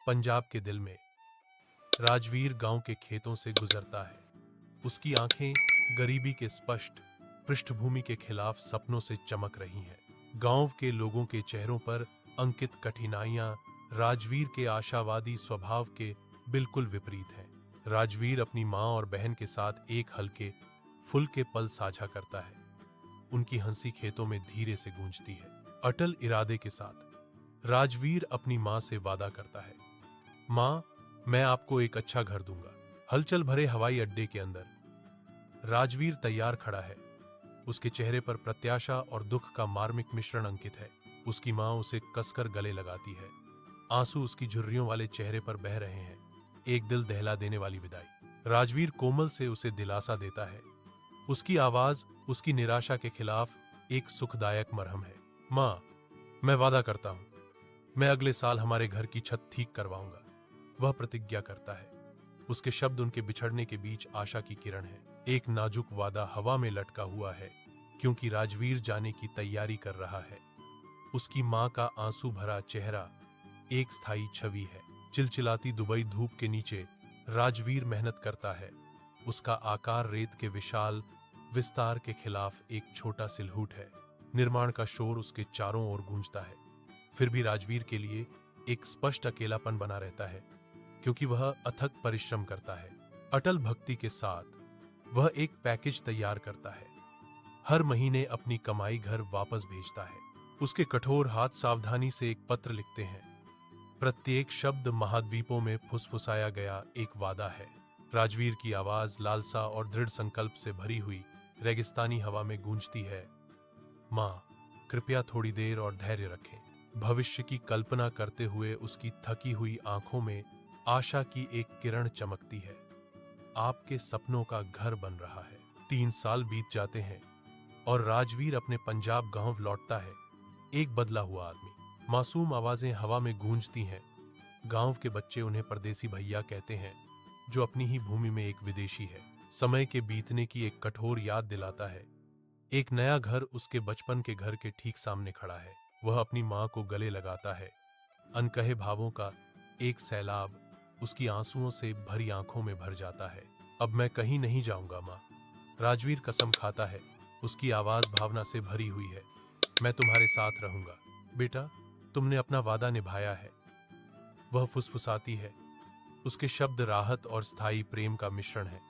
पंजाब के दिल में राजवीर गांव के खेतों से गुजरता है। उसकी आंखें गरीबी के स्पष्ट पृष्ठभूमि के खिलाफ सपनों से चमक रही हैं। गांव के लोगों के चेहरों पर अंकित कठिनाइयां राजवीर के आशावादी स्वभाव के बिल्कुल विपरीत हैं। राजवीर अपनी मां और बहन के साथ एक हल्के फुल के पल साझा करता है। उनकी हंसी खेतों में धीरे से गूंजती है। अटल इरादे के साथ राजवीर अपनी मां से वादा करता है, मां, मैं आपको एक अच्छा घर दूंगा। हलचल भरे हवाई अड्डे के अंदर राजवीर तैयार खड़ा है। उसके चेहरे पर प्रत्याशा और दुख का मार्मिक मिश्रण अंकित है। उसकी मां उसे कसकर गले लगाती है। आंसू उसकी झुर्रियों वाले चेहरे पर बह रहे हैं। एक दिल दहला देने वाली विदाई। राजवीर कोमल से उसे दिलासा देता है। उसकी आवाज उसकी निराशा के खिलाफ एक सुखदायक मरहम है। मां, मैं वादा करता हूं, मैं अगले साल हमारे घर की छत ठीक करवाऊंगा। वह प्रतिज्ञा करता है। उसके शब्द उनके बिछड़ने के बीच आशा की किरण है। एक नाजुक वादा हवा में लटका हुआ है, क्योंकि राजवीर जाने की तैयारी कर रहा है। उसकी मां का आंसू भरा चेहरा एक स्थायी छवि है। चिलचिलाती दुबई धूप के नीचे राजवीर मेहनत करता है। उसका आकार रेत के विशाल विस्तार के खिलाफ एक छोटा सिलहूट है। निर्माण का शोर उसके चारों ओर गूंजता है। फिर भी राजवीर के लिए एक स्पष्ट अकेलापन बना रहता है, क्योंकि वह अथक परिश्रम करता है। अटल भक्ति के साथ वह एक पैकेज तैयार करता है। हर महीने अपनी कमाई घर वापस भेजता है। उसके कठोर हाथ सावधानी से एक पत्र लिखते हैं। प्रत्येक शब्द महाद्वीपों में फुसफुसाया गया एक वादा है। राजवीर की आवाज लालसा और दृढ़ संकल्प से भरी हुई रेगिस्तानी हवा में गूंजती है। मां, कृपया थोड़ी देर और धैर्य रखें। भविष्य की कल्पना करते हुए उसकी थकी हुई आंखों में आशा की एक किरण चमकती है। आपके सपनों का घर बन रहा है। 3 साल बीत जाते हैं और राजवीर अपने पंजाब गांव लौटता है, एक बदला हुआ आदमी। मासूम आवाजें हवा में गूंजती हैं। गांव के बच्चे उन्हें परदेसी भैया कहते हैं, जो अपनी ही भूमि में एक विदेशी है। समय के बीतने की एक कठोर याद दिलाता है। एक नया घर उसके बचपन के घर के ठीक सामने खड़ा है। वह अपनी मां को गले लगाता है। अनकहे भावों का एक सैलाब उसकी आंसुओं से भरी आंखों में भर जाता है। अब मैं कहीं नहीं जाऊंगा मां, राजवीर कसम खाता है। उसकी आवाज भावना से भरी हुई है। मैं तुम्हारे साथ रहूंगा बेटा, तुमने अपना वादा निभाया है। वह फुसफुसाती है। उसके शब्द राहत और स्थायी प्रेम का मिश्रण है।